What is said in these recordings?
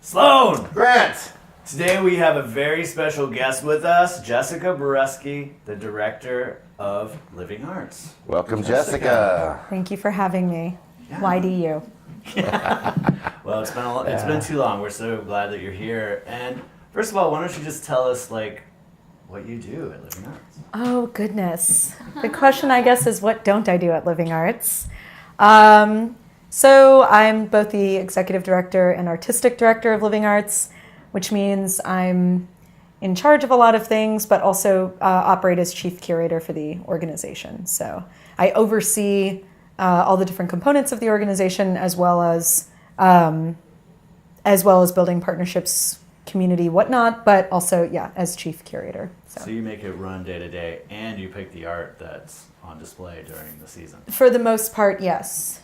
Sloan! Grant! Today we have a very special guest with us, Jessica Borusky, the director of Living Arts. Welcome, Jessica. Thank you for having me. Yeah. YDU. Well, it's been too long. We're so glad that you're here. And first of all, why don't you just tell us what you do at Living Arts? Oh, goodness. The question, I guess, is what don't I do at Living Arts? So I'm both the executive director and artistic director of Living Arts, which means I'm in charge of a lot of things, but also operate as chief curator for the organization. So I oversee all the different components of the organization, as well as building partnerships, community, whatnot, but also, as chief curator. So you make it run day to day, and you pick the art that's on display during the season. For the most part, yes.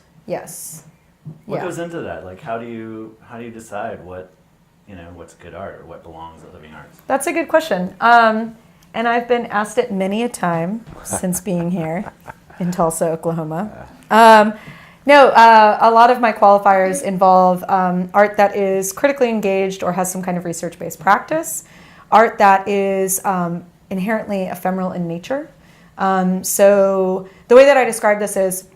What goes into that? Like, how do you decide what's good art or what belongs at Living Arts? That's a good question. And I've been asked it many a time since being here in Tulsa, Oklahoma. A lot of my qualifiers involve art that is critically engaged or has some kind of research-based practice, art that is inherently ephemeral in nature. So the way that I describe this is,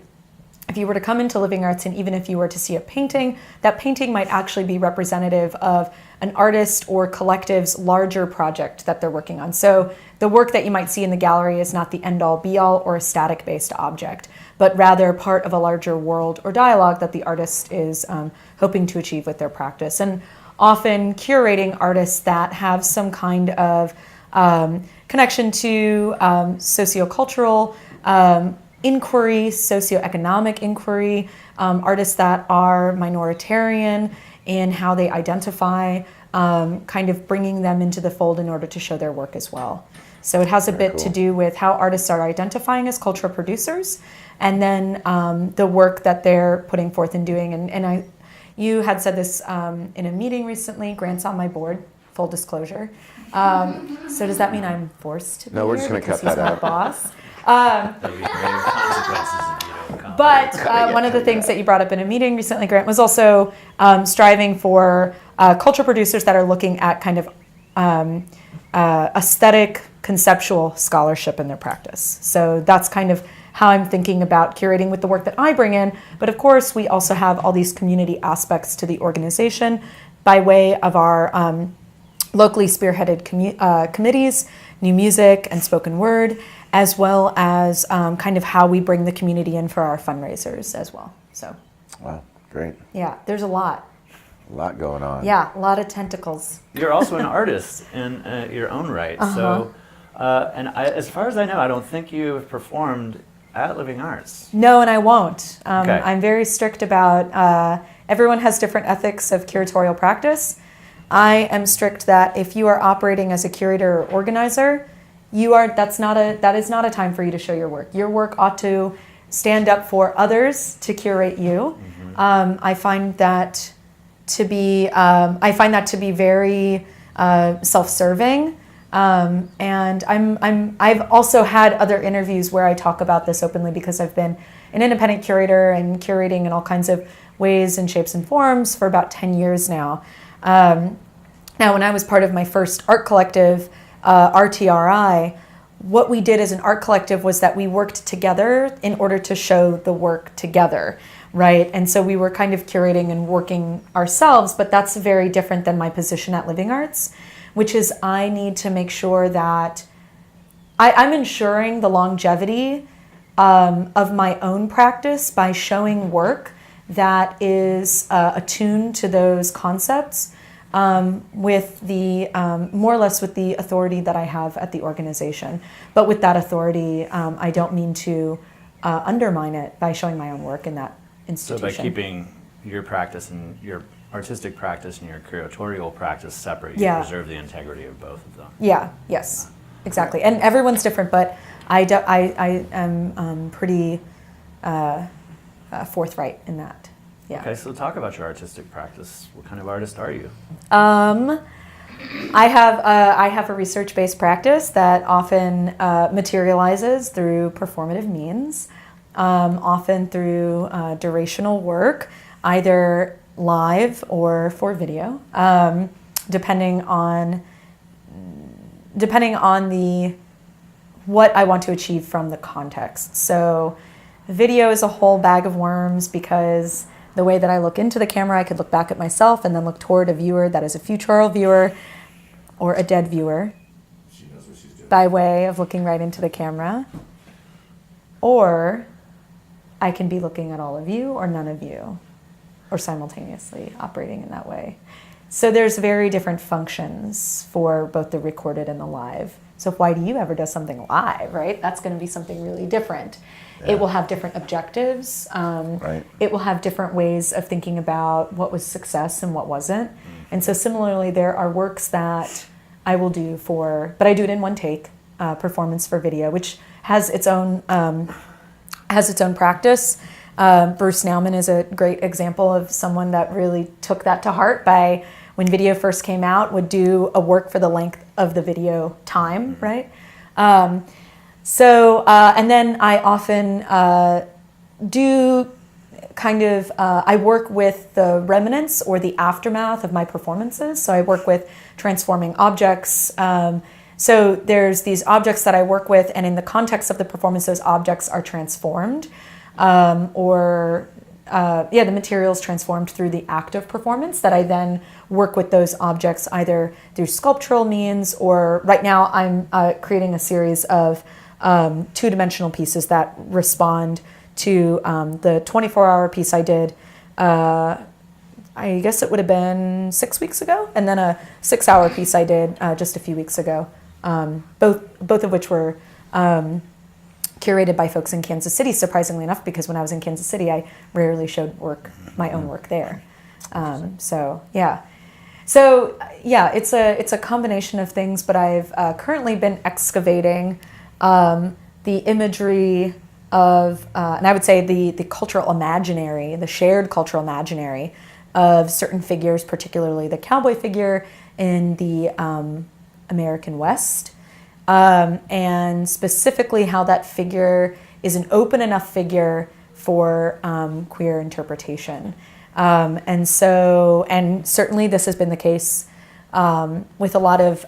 if you were to come into Living Arts and even if you were to see a painting, that painting might actually be representative of an artist or collective's larger project that they're working on. So the work that you might see in the gallery is not the end-all be-all or a static-based object, but rather part of a larger world or dialogue that the artist is hoping to achieve with their practice. And often curating artists that have some kind of connection to sociocultural inquiry, socioeconomic inquiry, artists that are minoritarian in how they identify, kind of bringing them into the fold in order to show their work as well. So it has a bit to do with how artists are identifying as cultural producers, and then the work that they're putting forth and doing. And you had said this in a meeting recently. Grant's on my board, full disclosure. So does that mean I'm forced to be No, we're here just going to cut because that he's my out. boss? There'll be greater consequences if you don't come. But one of the things that you brought up in a meeting recently, Grant, was also striving for cultural producers that are looking at kind of aesthetic, conceptual scholarship in their practice. So that's kind of how I'm thinking about curating with the work that I bring in. But of course, we also have all these community aspects to the organization by way of our locally spearheaded committees, new music and spoken word, as well as kind of how we bring the community in for our fundraisers as well. So, Wow, great. yeah, there's a lot. A lot going on. Yeah, a lot of tentacles. You're also an artist in your own right. So, as far as I know, I don't think you have performed at Living Arts. No, and I won't. Okay. I'm very strict about, everyone has different ethics of curatorial practice. I am strict that if you are operating as a curator or organizer, that is not a time for you to show your work. Your work ought to stand up for others to curate you. Mm-hmm. I find that to be very self-serving. And I've also had other interviews where I talk about this openly because I've been an independent curator and curating in all kinds of ways and shapes and forms for about 10 years now. Now, when I was part of my first art collective, RTRI, what we did as an art collective was that we worked together in order to show the work together, right? And so we were kind of curating and working ourselves, but that's very different than my position at Living Arts, which is I need to make sure that I'm ensuring the longevity of my own practice by showing work that is attuned to those concepts with the more or less with the authority that I have at the organization. But with that authority, I don't mean to undermine it by showing my own work in that institution. So by keeping your practice and your artistic practice and your curatorial practice separate, you preserve the integrity of both of them. Yeah, yes, exactly. And everyone's different, but I am pretty forthright in that. Yeah. Okay, so talk about your artistic practice. What kind of artist are you? I have a research-based practice that often materializes through performative means, often through durational work, either live or for video, depending on the what I want to achieve from the context. So video is a whole bag of worms because the way that I look into the camera, I could look back at myself and then look toward a viewer that is a futural viewer or a dead viewer. She knows what she's doing. By way of looking right into the camera. Or I can be looking at all of you or none of you, or simultaneously operating in that way. So there's very different functions for both the recorded and the live. So if YDU ever does something live, right, that's going to be something really different. Yeah. It will have different objectives. Right. It will have different ways of thinking about what was success and what wasn't. And so similarly, there are works that I will do but I do it in one take, performance for video, which has its own practice. Bruce Nauman is a great example of someone that really took that to heart by, when video first came out, would do a work for the length of the video time, right? And then I often do I work with the remnants or the aftermath of my performances. So I work with transforming objects. So there's these objects that I work with, and in the context of the performance, those objects are transformed. The materials transformed through the act of performance that I then work with those objects either through sculptural means, or right now I'm creating a series of two-dimensional pieces that respond to the 24-hour piece I did, I guess it would have been 6 weeks ago, and then a 6-hour piece I did just a few weeks ago, both of which were curated by folks in Kansas City, surprisingly enough, because when I was in Kansas City, I rarely showed my own work there. It's a combination of things, but I've currently been excavating the imagery of, and I would say the cultural imaginary, the shared cultural imaginary of certain figures, particularly the cowboy figure in the American West. And specifically how that figure is an open enough figure for queer interpretation. And certainly this has been the case with a lot of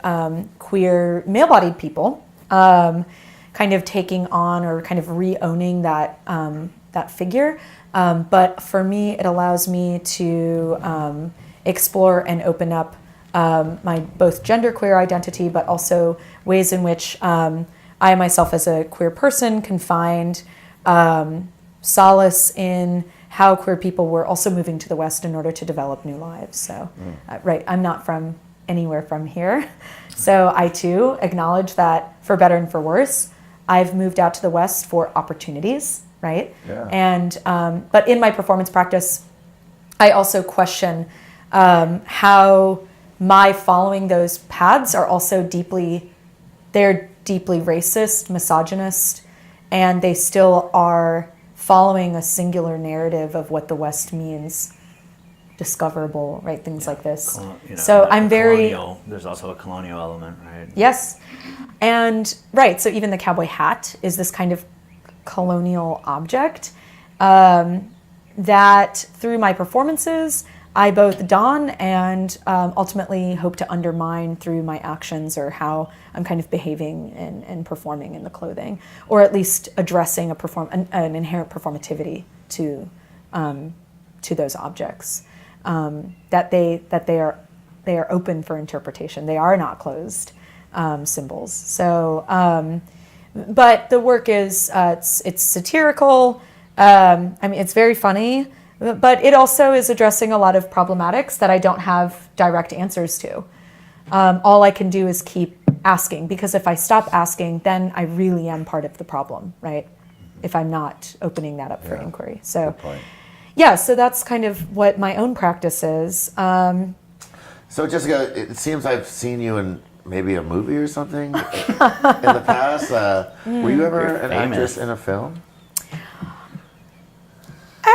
queer male-bodied people, kind of taking on or kind of re-owning that figure. But for me, it allows me to explore and open up my both genderqueer identity, but also ways in which I myself as a queer person can find solace in how queer people were also moving to the West in order to develop new lives. So, I'm not from anywhere from here. So I too acknowledge that for better and for worse, I've moved out to the West for opportunities, right? Yeah. And, but in my performance practice, I also question how my following those paths are also deeply racist, misogynist, and they still are following a singular narrative of what the West means, discoverable, right? Things like this. So I'm very... There's also a colonial element, right? Yes. And, right, so even the cowboy hat is this kind of colonial object that through my performances, I both don and ultimately hope to undermine through my actions or how I'm kind of behaving and performing in the clothing, or at least addressing an inherent performativity to those objects, that they are open for interpretation. They are not closed symbols. So, but the work is it's satirical. It's very funny. But it also is addressing a lot of problematics that I don't have direct answers to. All I can do is keep asking, because if I stop asking, then I really am part of the problem, right? If I'm not opening that up for inquiry. So, so that's kind of what my own practice is. So Jessica, it seems I've seen you in maybe a movie or something in the past. Were you ever an actress in a film?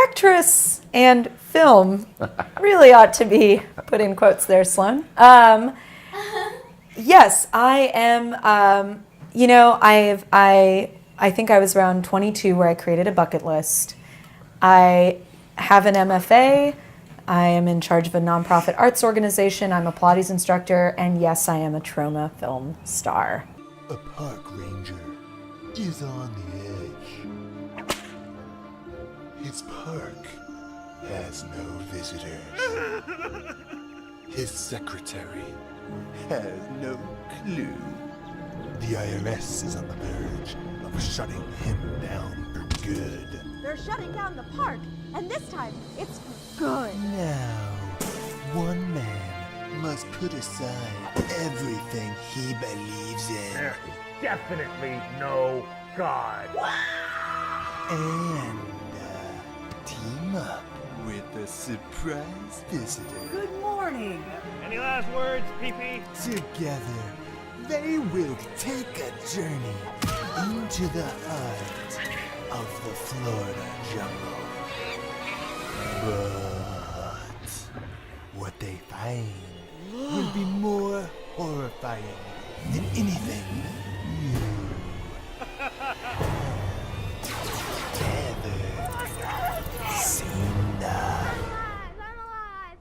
Actress and film really ought to be put in quotes there, Sloan. Yes, I am. I think I was around 22 where I created a bucket list. I have an MFA. I am in charge of a nonprofit arts organization. I'm a Pilates instructor, and yes, I am a Troma film star. A park ranger is on the edge. His park has no visitors. His secretary has no clue. The IRS is on the verge of shutting him down for good. They're shutting down the park, and this time it's for good. Now, one man must put aside everything he believes in. There is definitely no God. And team up with a surprise visitor. Good morning. Any last words, Pee-Pee? Together, they will take a journey into the heart of the Florida jungle. But what they find will be more horrifying than anything you ever seen. I'm alive.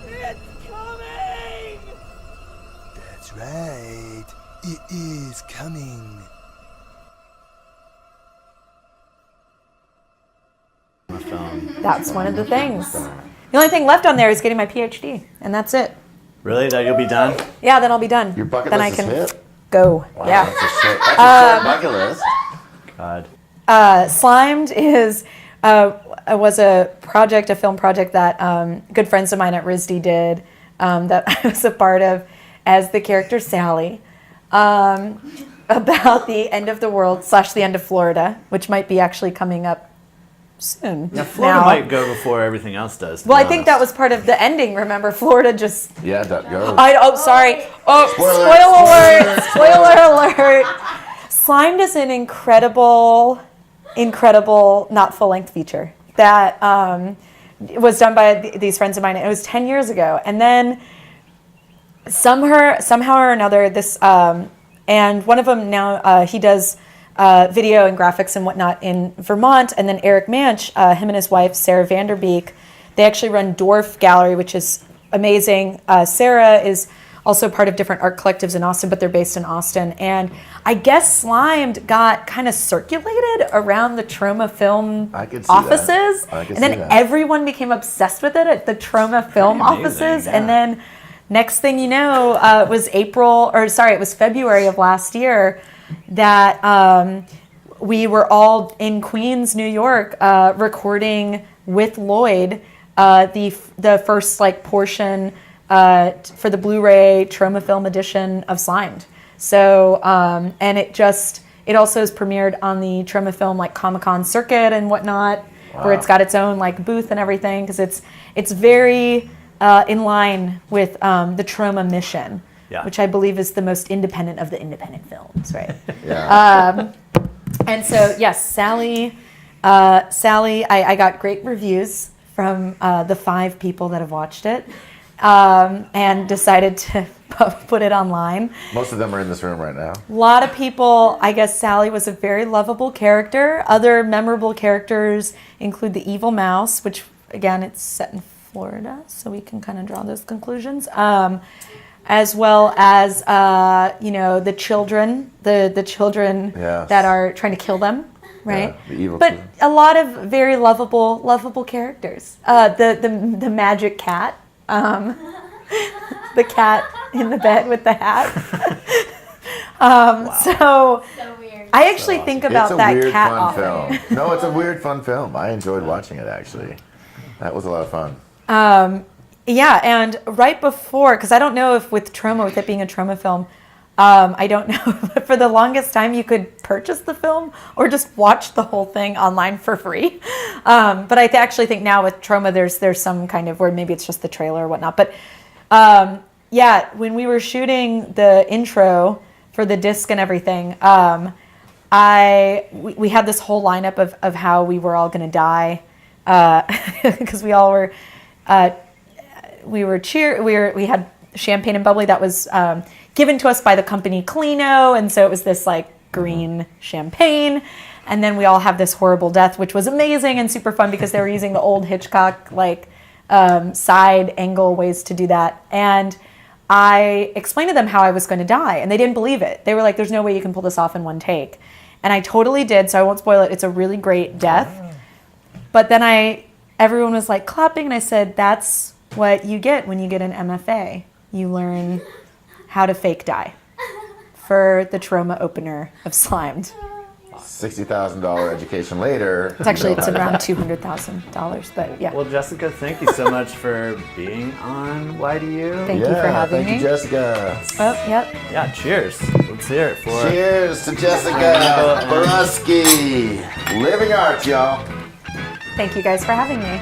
It's coming! That's right. It is coming. That's one of the things. The only thing left on there is getting my PhD, and that's it. Really? That you'll be done? Yeah, then I'll be done. Your bucket then list I can is hit? go. Wow, Yeah. that's a short bucket list. God. Slimed was a project, a film project that good friends of mine at RISD did that I was a part of as the character Sally, about the end of the world / the end of Florida, which might be actually coming up soon. Yeah, Florida now. might go before everything else does. to Well, be I think that honest. was part of the ending. Remember, Florida just. Yeah, that goes. Sorry. Oh, Spoiler. Spoiler alert. Slimed is an incredible, not full-length feature that was done by these friends of mine. It was 10 years ago. And then somehow or another, this, and one of them now, he does video and graphics and whatnot in Vermont. And then Eric Manch, him and his wife, Sarah Vanderbeek, they actually run Dwarf Gallery, which is amazing. Sarah is also part of different art collectives in Austin, but they're based in Austin. And I guess Slimed got kind of circulated around the Troma Film I could see offices. that. I could And then see that. everyone became obsessed with it at the Troma Film Pretty amazing, offices. yeah. And then next thing you know, it was February of last year that we were all in Queens, New York, recording with Lloyd the first portion for the Blu-ray Troma Film edition of Slimed. So and it also is premiered on the Troma Film Comic-Con circuit and whatnot, where it's got its own booth and everything, because it's very in line with the Troma mission. Yeah. Which I believe is the most independent of the independent films, right? Yeah. And so, yes, Sally, I got great reviews from the 5 people that have watched it, and decided to put it online. Most of them are in this room right now. A lot of people, I guess Sally was a very lovable character. Other memorable characters include the evil mouse, which, again, it's set in Florida, so we can kind of draw those conclusions. As well as the children, the children Yes. that are trying to kill them, right? Yeah, the evil but children. a lot of very lovable characters. The magic cat, the cat in the bed with the hat. So weird. I actually think about It's a that weird, cat fun often. film. No, it's a weird, fun film. I enjoyed watching it, actually. That was a lot of fun. Yeah, and right before, because I don't know if with it being a Troma film, I don't know, but for the longest time you could purchase the film or just watch the whole thing online for free. But I actually think now with Troma there's some kind of, or maybe it's just the trailer or whatnot. But yeah, when we were shooting the intro for the disc and everything, we had this whole lineup of how we were all going to die, because we all were. We had champagne and bubbly that was given to us by the company Colino, and so it was this green champagne. And then we all have this horrible death, which was amazing and super fun because they were using the old Hitchcock side angle ways to do that. And I explained to them how I was going to die, and they didn't believe it. They were like, there's no way you can pull this off in one take. And I totally did, so I won't spoil it. It's a really great death. But then everyone was like clapping, and I said, that's what you get when you get an MFA. You learn how to fake die for the trauma opener of Slimed. $60,000 education later. It's around $200,000, but yeah. Well, Jessica, thank you so much for being on YDU. Thank you for having me. Thank you, Jessica. Oh, yep. Yeah, cheers. Let's hear it for Cheers to Jessica Borusky. Living Arts, y'all. Thank you guys for having me.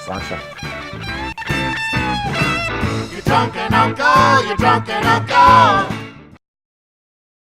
Sasha. You drunken uncle, you drunken uncle.